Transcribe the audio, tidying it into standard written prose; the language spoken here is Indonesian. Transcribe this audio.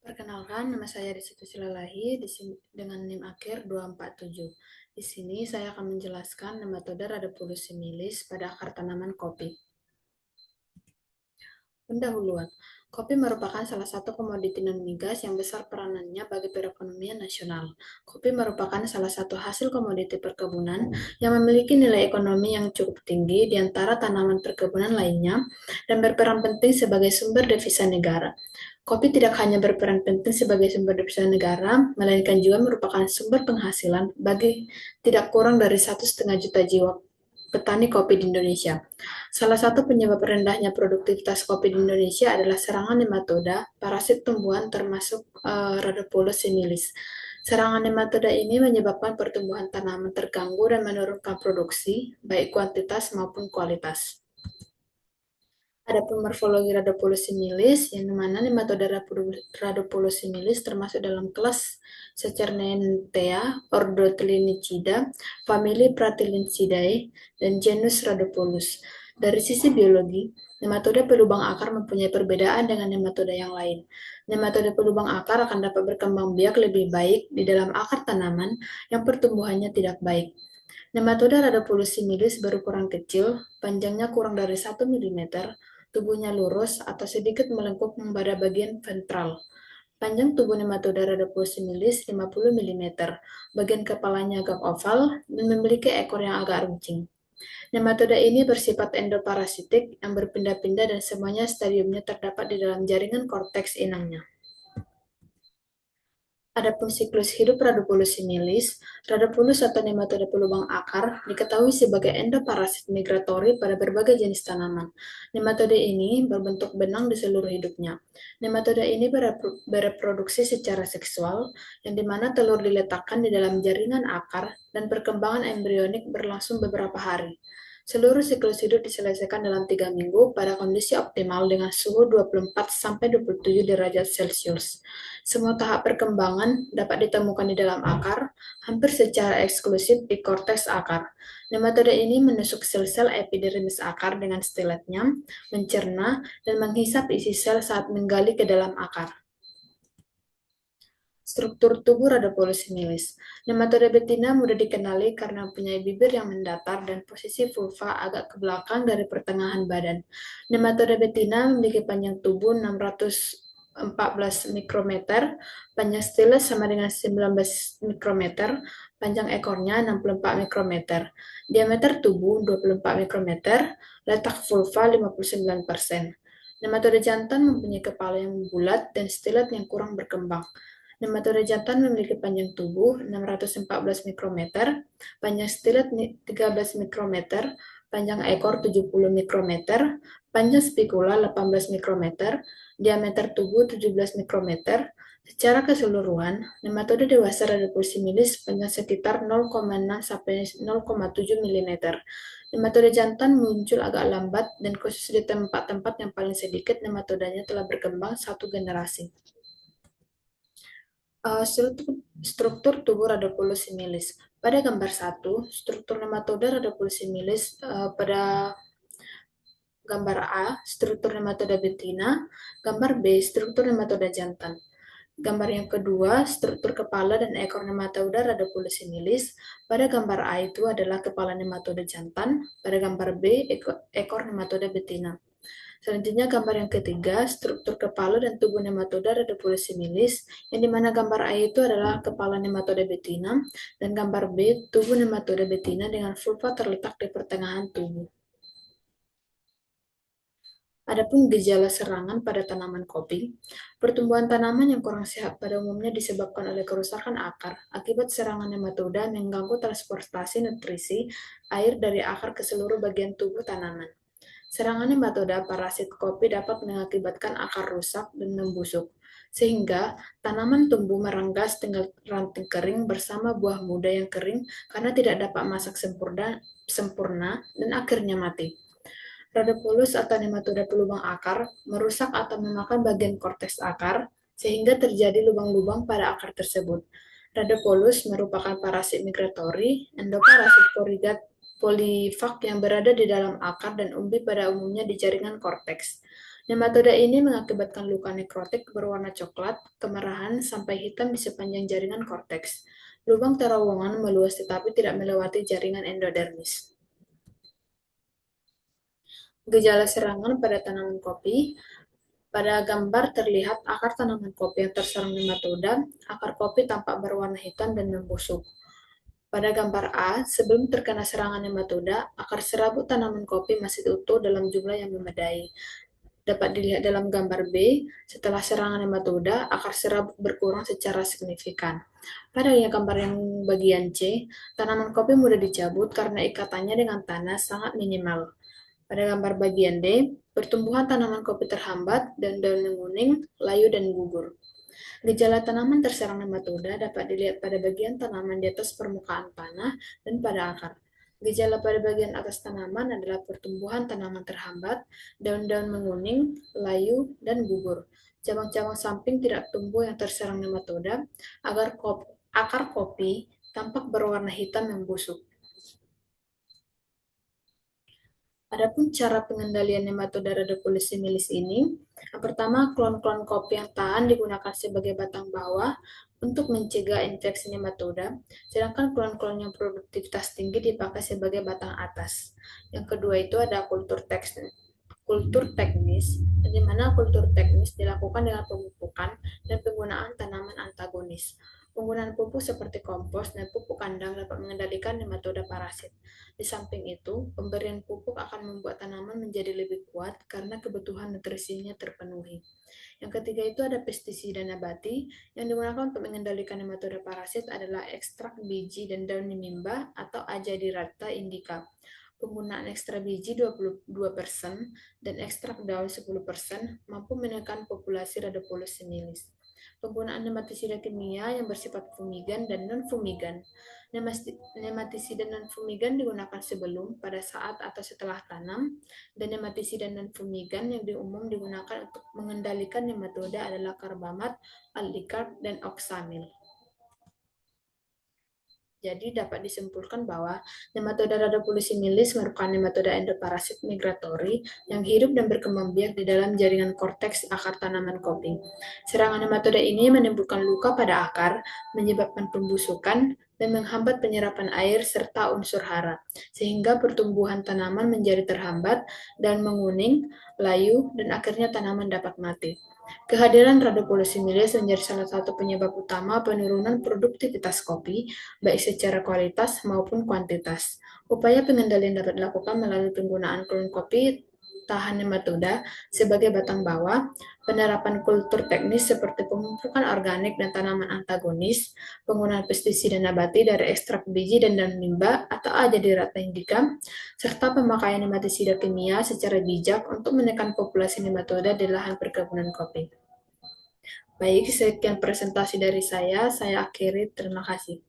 Perkenalkan, nama saya Desitu Silalahi dengan NIM akhir 247. Di sini saya akan menjelaskan nematode Rhodopulus similis pada akar tanaman kopi. Pendahuluan, kopi merupakan salah satu komoditi non-migas yang besar peranannya bagi perekonomian nasional. Kopi merupakan salah satu hasil komoditi perkebunan yang memiliki nilai ekonomi yang cukup tinggi di antara tanaman perkebunan lainnya dan berperan penting sebagai sumber devisa negara. Kopi tidak hanya berperan penting sebagai sumber devisa negara, melainkan juga merupakan sumber penghasilan bagi tidak kurang dari 1,5 juta jiwa petani kopi di Indonesia. Salah satu penyebab rendahnya produktivitas kopi di Indonesia adalah serangan nematoda, parasit tumbuhan termasuk Rhodopulus similis. Serangan nematoda ini menyebabkan pertumbuhan tanaman terganggu dan menurunkan produksi, baik kuantitas maupun kualitas. Adapun morfologi Rhodopulus similis, yang mana nematode Rhodopulus similis termasuk dalam kelas Secernentea, ordo Tilinicida, famili Pratilicidae, dan genus Rhodopulus. Dari sisi biologi, nematode pelubang akar mempunyai perbedaan dengan nematode yang lain. Nematode pelubang akar akan dapat berkembang biak lebih baik di dalam akar tanaman yang pertumbuhannya tidak baik. Nematode Rhodopulus similis berukuran kecil, panjangnya kurang dari 1 mm, tubuhnya lurus atau sedikit melengkung pada bagian ventral. Panjang tubuh nematode Rhodopulus similis 50 mm, bagian kepalanya agak oval, dan memiliki ekor yang agak runcing. Nematode ini bersifat endoparasitik yang berpindah-pindah dan semuanya stadiumnya terdapat di dalam jaringan korteks inangnya. Adapun siklus hidup Rhodopulus similis, Rhodopulus atau nematode pelubang akar diketahui sebagai endoparasit migratori pada berbagai jenis tanaman. Nematode ini berbentuk benang di seluruh hidupnya. Nematode ini bereproduksi secara seksual, yang dimana telur diletakkan di dalam jaringan akar dan perkembangan embrionik berlangsung beberapa hari. Seluruh siklus hidup diselesaikan dalam 3 minggu pada kondisi optimal dengan suhu 24-27 derajat Celcius. Semua tahap perkembangan dapat ditemukan di dalam akar, hampir secara eksklusif di korteks akar. Nematode ini menusuk sel-sel epidermis akar dengan stiletnya, mencerna, dan menghisap isi sel saat menggali ke dalam akar. Struktur tubuh Rhodopulus similis. Nematode betina mudah dikenali karena mempunyai bibir yang mendatar dan posisi vulva agak ke belakang dari pertengahan badan. Nematode betina memiliki panjang tubuh 614 mikrometer, panjang stiles sama dengan 19 mikrometer, panjang ekornya 64 mikrometer, diameter tubuh 24 mikrometer, letak vulva 59%. Nematode jantan mempunyai kepala yang bulat dan stilet yang kurang berkembang. Nematode jantan memiliki panjang tubuh 614 mikrometer, panjang stilet 13 mikrometer, panjang ekor 70 mikrometer, panjang spikula 18 mikrometer, diameter tubuh 17 mikrometer. Secara keseluruhan, nematode dewasa Rhodopulus similis panjang sekitar 0,6 sampai 0,7 mm. Nematode jantan muncul agak lambat dan khusus di tempat-tempat yang paling sedikit nematodanya telah berkembang satu generasi. Struktur tubuh Rhodopulus similis. Pada gambar 1, struktur nematode Rhodopulus similis pada gambar A, struktur nematode betina, gambar B, struktur nematode jantan. Gambar yang kedua, struktur kepala dan ekor nematode Rhodopulus similis. Pada gambar A itu adalah kepala nematode jantan, pada gambar B, ekor nematode betina. Selanjutnya gambar yang ketiga, struktur kepala dan tubuh nematode Rhodopulus similis, yang dimana gambar A itu adalah kepala nematode betina, dan gambar B, tubuh nematode betina dengan vulva terletak di pertengahan tubuh. Adapun gejala serangan pada tanaman kopi, pertumbuhan tanaman yang kurang sehat pada umumnya disebabkan oleh kerusakan akar akibat serangan nematoda mengganggu transportasi nutrisi air dari akar ke seluruh bagian tubuh tanaman. Serangan nematoda parasit kopi dapat mengakibatkan akar rusak dan membusuk, sehingga tanaman tumbuh meranggas dengan ranting kering bersama buah muda yang kering karena tidak dapat masak sempurna dan akhirnya mati. Rhodopulus atau nematode pelubang akar merusak atau memakan bagian korteks akar, sehingga terjadi lubang-lubang pada akar tersebut. Rhodopulus merupakan parasit migratori, endoparasit polifag yang berada di dalam akar dan umbi pada umumnya di jaringan korteks. Nematoda ini mengakibatkan luka nekrotik berwarna coklat, kemerahan, sampai hitam di sepanjang jaringan korteks. Lubang terowongan meluas tetapi tidak melewati jaringan endodermis. Gejala serangan pada tanaman kopi. Pada gambar terlihat akar tanaman kopi yang terserang nematoda, akar kopi tampak berwarna hitam dan membusuk. Pada gambar A, sebelum terkena serangan nematoda, akar serabut tanaman kopi masih utuh dalam jumlah yang memadai. Dapat dilihat dalam gambar B, setelah serangan nematoda, akar serabut berkurang secara signifikan. Pada gambar yang bagian C, tanaman kopi mudah dicabut karena ikatannya dengan tanah sangat minimal. Pada gambar bagian D, pertumbuhan tanaman kopi terhambat dan daun menguning, layu, dan gugur. Gejala tanaman terserang nematoda dapat dilihat pada bagian tanaman di atas permukaan tanah dan pada akar. Gejala pada bagian atas tanaman adalah pertumbuhan tanaman terhambat, daun-daun menguning, layu, dan gugur. Cabang-cabang samping tidak tumbuh yang terserang nematoda, akar kopi tampak berwarna hitam yang busuk. Adapun cara pengendalian nematoda Rhadopolis similis ini, yang pertama, klon-klon kopi yang tahan digunakan sebagai batang bawah untuk mencegah infeksi nematoda, sedangkan klon-klon yang produktivitas tinggi dipakai sebagai batang atas. Yang kedua itu ada kultur teknis, di mana kultur teknis dilakukan dengan pemupukan dan penggunaan tanaman antagonis. Penggunaan pupuk seperti kompos dan pupuk kandang dapat mengendalikan nematoda parasit. Di samping itu, pemberian pupuk akan membuat tanaman menjadi lebih kuat karena kebutuhan nutrisinya terpenuhi. Yang ketiga itu ada pestisida nabati yang digunakan untuk mengendalikan nematoda parasit adalah ekstrak biji dan daun nimba atau Azadirachta indica. Penggunaan ekstra biji 22% dan ekstrak daun 10% mampu menekan populasi Rhadopolis similis. Penggunaan nematisida kimia yang bersifat fumigan dan non-fumigan. Nematisida non-fumigan digunakan sebelum, pada saat, atau setelah tanam, dan nematisida non-fumigan yang umum digunakan untuk mengendalikan nematoda adalah karbamat, aldicarb, dan oksamil. Jadi dapat disimpulkan bahwa nematoda Rhadopolis similis merupakan nematoda endoparasit migratori yang hidup dan berkembang biak di dalam jaringan korteks akar tanaman kopi. Serangan nematoda ini menimbulkan luka pada akar, menyebabkan pembusukan, dan menghambat penyerapan air serta unsur hara, sehingga pertumbuhan tanaman menjadi terhambat dan menguning, layu, dan akhirnya tanaman dapat mati. Kehadiran Rhadopolis similis menjadi salah satu penyebab utama penurunan produktivitas kopi, baik secara kualitas maupun kuantitas. Upaya pengendalian dapat dilakukan melalui penggunaan klon kopi tahan nematoda sebagai batang bawah, penerapan kultur teknis seperti pemupukan organik dan tanaman antagonis, penggunaan pestisida nabati dari ekstrak biji dan daun nimba atau Azadirachta indica, serta pemakaian nematisida kimia secara bijak untuk menekan populasi nematoda di lahan perkebunan kopi. Baik, sekian presentasi dari saya akhiri. Terima kasih.